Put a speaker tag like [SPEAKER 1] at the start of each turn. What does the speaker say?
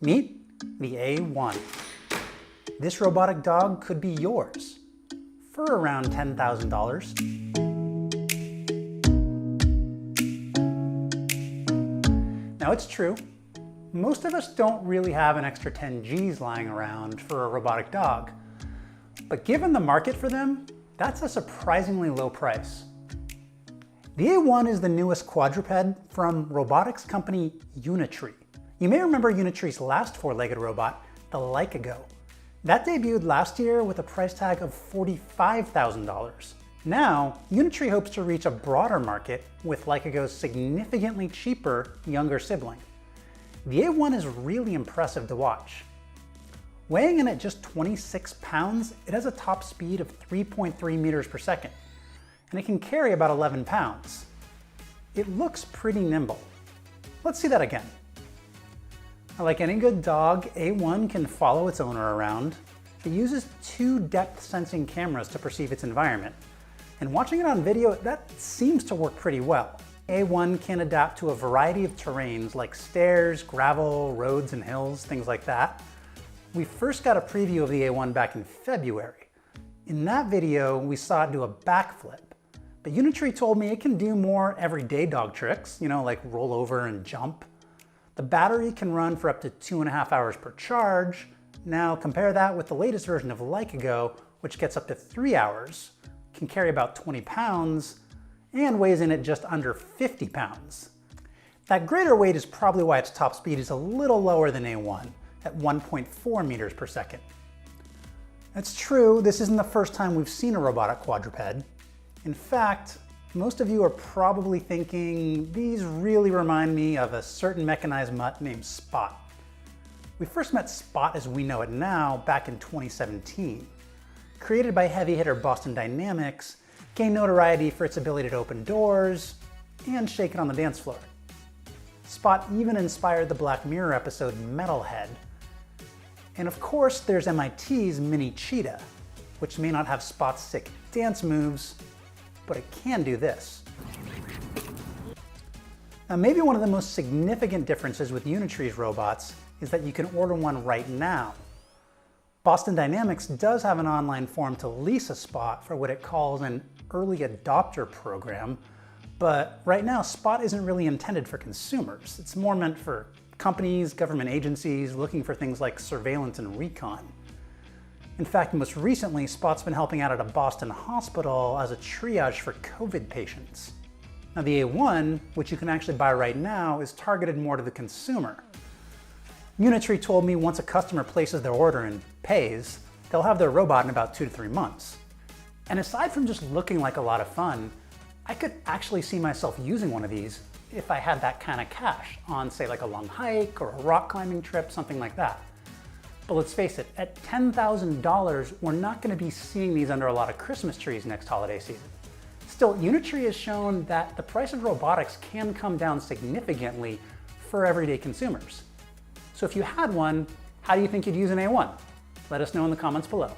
[SPEAKER 1] Meet the A1. This robotic dog could be yours for around $10,000. Now it's true, most of us don't really have an extra 10 G's lying around for a robotic dog. But given the market for them, that's a surprisingly low price. The A1 is the newest quadruped from robotics company Unitree. You may remember Unitree's last four-legged robot, the Go. That debuted last year with a price tag of $45,000. Now, Unitree hopes to reach a broader market with Go's significantly cheaper younger sibling. The A1 is really impressive to watch. Weighing in at just 26 pounds, it has a top speed of 3.3 meters per second, and it can carry about 11 pounds. It looks pretty nimble. Let's see that again. Like any good dog, A1 can follow its owner around. It uses two depth-sensing cameras to perceive its environment. And watching it on video, that seems to work pretty well. A1 can adapt to a variety of terrains like stairs, gravel, roads and hills, things like that. We first got a preview of the A1 back in February. In that video, we saw it do a backflip. But Unitree told me it can do more everyday dog tricks, like roll over and jump. The battery can run for up to 2.5 hours per charge. Now compare that with the latest version of Go, which gets up to 3 hours, can carry about 20 pounds, and weighs in at just under 50 pounds. That greater weight is probably why its top speed is a little lower than A1, at 1.4 meters per second. That's true, this isn't the first time we've seen a robotic quadruped. In fact, most of you are probably thinking, these really remind me of a certain mechanized mutt named Spot. We first met Spot as we know it now back in 2017. Created by heavy hitter Boston Dynamics, gained notoriety for its ability to open doors and shake it on the dance floor. Spot even inspired the Black Mirror episode Metalhead. And of course, there's MIT's Mini Cheetah, which may not have Spot's sick dance moves, but it can do this. Now, maybe one of the most significant differences with Unitree's robots is that you can order one right now. Boston Dynamics does have an online forum to lease a Spot for what it calls an early adopter program, but right now Spot isn't really intended for consumers. It's more meant for companies, government agencies looking for things like surveillance and recon. In fact, most recently, Spot's been helping out at a Boston hospital as a triage for COVID patients. Now the A1, which you can actually buy right now, is targeted more to the consumer. Unitree told me once a customer places their order and pays, they'll have their robot in about 2 to 3 months. And aside from just looking like a lot of fun, I could actually see myself using one of these if I had that kind of cash on, say, like a long hike or a rock climbing trip, something like that. But let's face it, at $10,000, we're not going to be seeing these under a lot of Christmas trees next holiday season. Still, Unitree has shown that the price of robotics can come down significantly for everyday consumers. So if you had one, how do you think you'd use an A1? Let us know in the comments below.